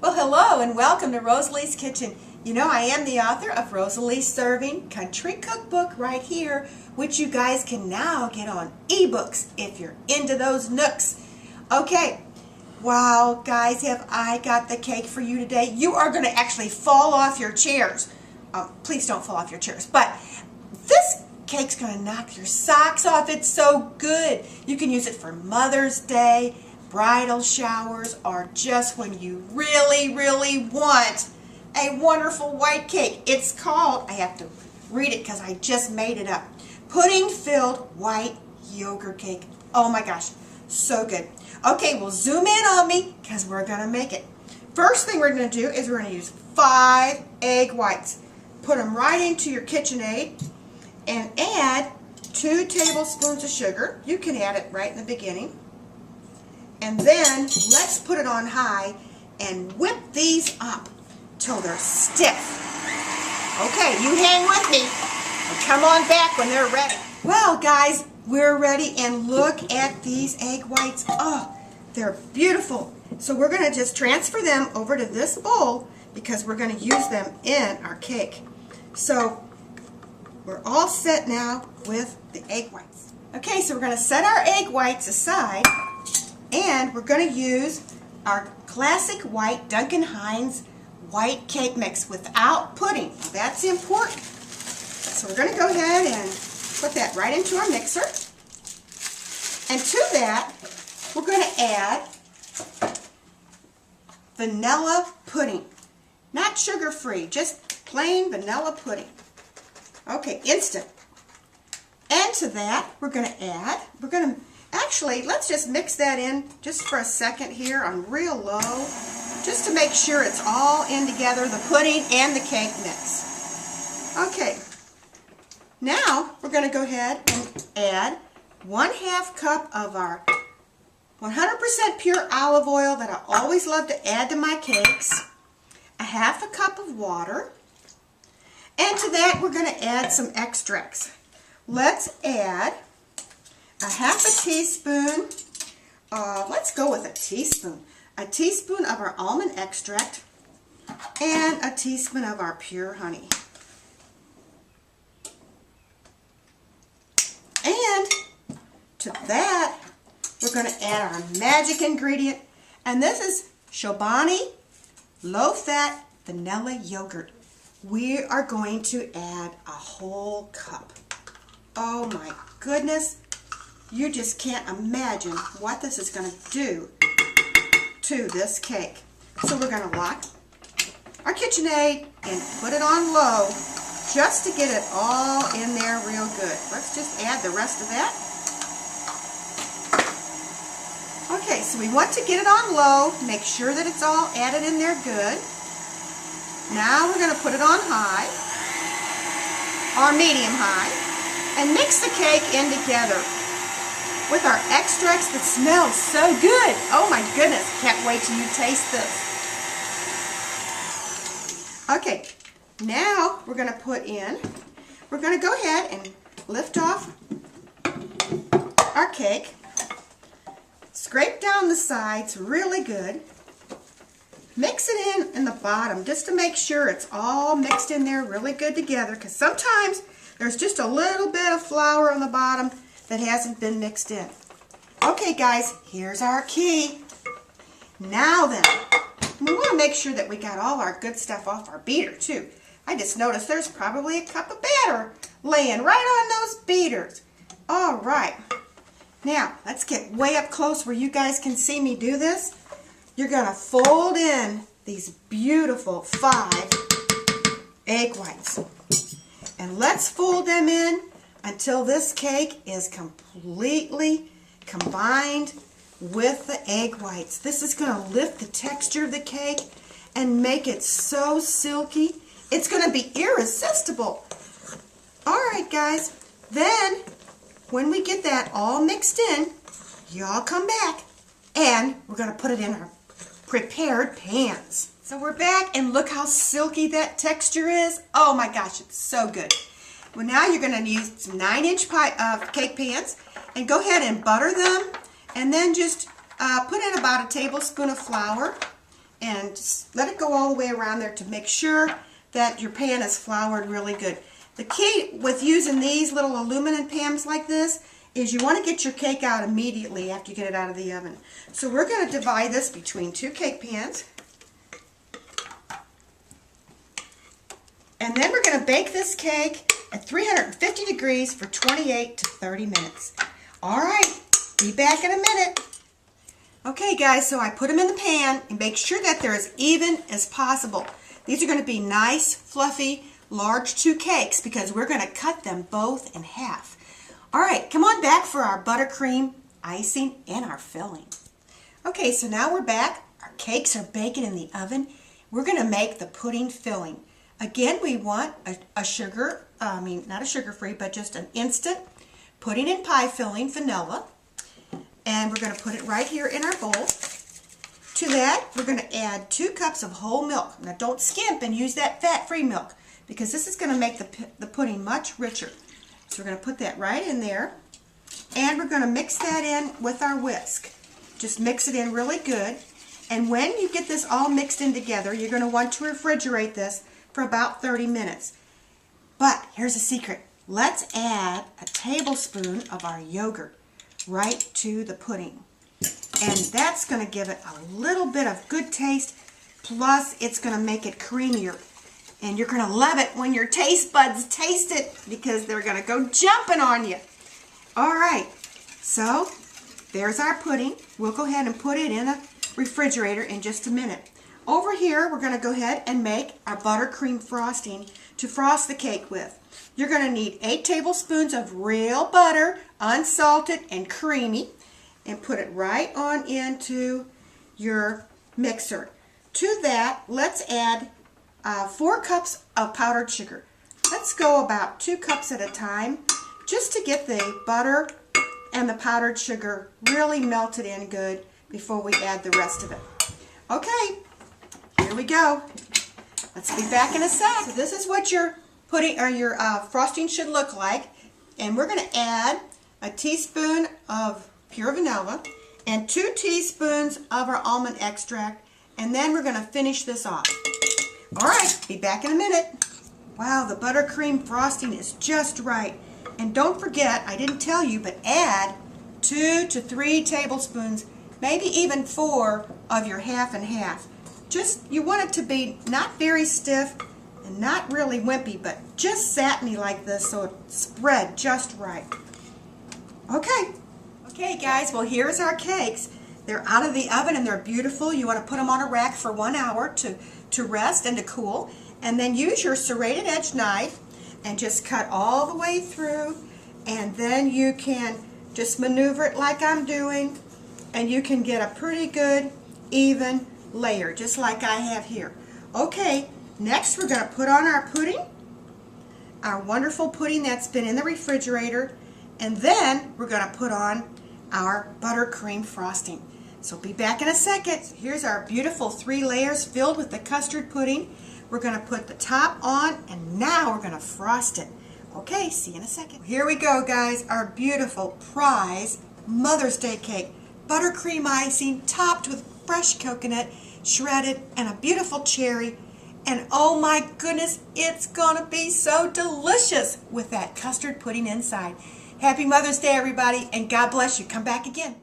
Well, hello and welcome to Rosalie's Kitchen. You know, I am the author of Rosalie's Serving Country Cookbook right here, which you guys can now get on ebooks if you're into those nooks. Okay, wow, guys, have I got the cake for you today. You are going to actually fall off your chairs. Please don't fall off your chairs, but this cake's going to knock your socks off. It's so good. You can use it for Mother's Day, bridal showers, or just when you really want a wonderful white cake. It's called, I have to read it because I just made it up, pudding-filled white yogurt cake. Oh my gosh, so good. Okay, well, zoom in on me because we're going to make it. First thing we're going to do is we're going to use 5 egg whites. Put them right into your KitchenAid and add 2 tablespoons of sugar. You can add it right in the beginning. And then let's put it on high and whip these up till they're stiff. Okay, you hang with me and come on back when they're ready. Well, guys, we're ready, and look at these egg whites. Oh, they're beautiful. So we're going to just transfer them over to this bowl because we're going to use them in our cake. So we're all set now with the egg whites. Okay, so we're going to set our egg whites aside. And we're going to use our classic white Duncan Hines white cake mix without pudding. That's important. So we're going to go ahead and put that right into our mixer. And to that, we're going to add vanilla pudding. Not sugar-free, just plain vanilla pudding. Okay, instant. And to that, we're going to actually, let's just mix that in just for a second here on real low, just to make sure it's all in together, the pudding and the cake mix. Okay, now we're going to go ahead and add 1/2 cup of our 100% pure olive oil that I always love to add to my cakes, 1/2 cup of water, and to that we're going to add some extracts. Let's add 1/2 teaspoon, let's go with a teaspoon of our almond extract, and a teaspoon of our pure honey. And to that, we're going to add our magic ingredient, and this is Chobani low-fat vanilla yogurt. We are going to add a whole cup. Oh my goodness. You just can't imagine what this is going to do to this cake. So we're going to lock our KitchenAid and put it on low just to get it all in there real good. Let's just add the rest of that. Okay, so we want to get it on low, make sure that it's all added in there good. Now we're going to put it on high, or medium high, and mix the cake in together with our extracts that smell so good. Oh my goodness, can't wait till you taste this. Okay, now we're going to go ahead and lift off our cake. Scrape down the sides really good. Mix it in the bottom just to make sure it's all mixed in there really good together, because sometimes there's just a little bit of flour on the bottom that hasn't been mixed in. Okay guys, here's our key. Now then, we want to make sure that we got all our good stuff off our beater too. I just noticed there's probably a cup of batter laying right on those beaters. All right, now let's get way up close where you guys can see me do this. You're going to fold in these beautiful 5 egg whites. And let's fold them in until this cake is completely combined with the egg whites. This is going to lift the texture of the cake and make it so silky. It's going to be irresistible. Alright guys, then when we get that all mixed in, y'all come back and we're going to put it in our prepared pans. So we're back, and look how silky that texture is. Oh my gosh, it's so good. Well, now you're going to use some 9-inch cake pans, and go ahead and butter them, and then just put in about a tablespoon of flour and just let it go all the way around there to make sure that your pan is floured really good. The key with using these little aluminum pans like this is you want to get your cake out immediately after you get it out of the oven. So we're going to divide this between 2 cake pans. And then we're going to bake this cake at 350 degrees for 28 to 30 minutes. All right, be back in a minute. Okay guys, so I put them in the pan and make sure that they're as even as possible. These are going to be nice, fluffy, large 2 cakes because we're going to cut them both in half. All right, come on back for our buttercream icing and our filling. Okay, so now we're back. Our cakes are baking in the oven. We're going to make the pudding filling. Again, we want a sugar, not a sugar-free, but just an instant pudding and pie filling, vanilla. And we're going to put it right here in our bowl. To that, we're going to add 2 cups of whole milk. Now, don't skimp and use that fat-free milk because this is going to make the pudding much richer. So we're going to put that right in there. And we're going to mix that in with our whisk. Just mix it in really good. And when you get this all mixed in together, you're going to want to refrigerate this for about 30 minutes. But here's a secret. Let's add a tablespoon of our yogurt right to the pudding. And that's going to give it a little bit of good taste, plus it's going to make it creamier. And you're going to love it when your taste buds taste it because they're going to go jumping on you. All right, so there's our pudding. We'll go ahead and put it in the refrigerator in just a minute. Over here, we're going to go ahead and make our buttercream frosting to frost the cake with. You're going to need 8 tablespoons of real butter, unsalted and creamy, and put it right on into your mixer. To that, let's add 4 cups of powdered sugar. Let's go about 2 cups at a time just to get the butter and the powdered sugar really melted in good before we add the rest of it. Okay, here we go. Let's be back in a sec. So this is what your pudding or your frosting should look like, and we're going to add a teaspoon of pure vanilla and 2 teaspoons of our almond extract, and then we're going to finish this off. All right, be back in a minute. Wow, the buttercream frosting is just right. And don't forget, I didn't tell you, but add 2 to 3 tablespoons, maybe even 4 of your half and half. Just, you want it to be not very stiff and not really wimpy, but just satiny like this so it spread just right. Okay. Okay guys, well here's our cakes. They're out of the oven and they're beautiful. You want to put them on a rack for 1 hour to rest and to cool. And then use your serrated edge knife and just cut all the way through. And then you can just maneuver it like I'm doing. And you can get a pretty good, even layer, just like I have here. Okay, next we're going to put on our pudding. Our wonderful pudding that's been in the refrigerator. And then we're going to put on our buttercream frosting. So be back in a second. Here's our beautiful 3 layers filled with the custard pudding. We're going to put the top on, and now we're going to frost it. Okay, see you in a second. Here we go, guys. Our beautiful prize Mother's Day cake. Buttercream icing topped with fresh coconut, shredded, and a beautiful cherry. And oh my goodness, it's going to be so delicious with that custard pudding inside. Happy Mother's Day, everybody, and God bless you. Come back again.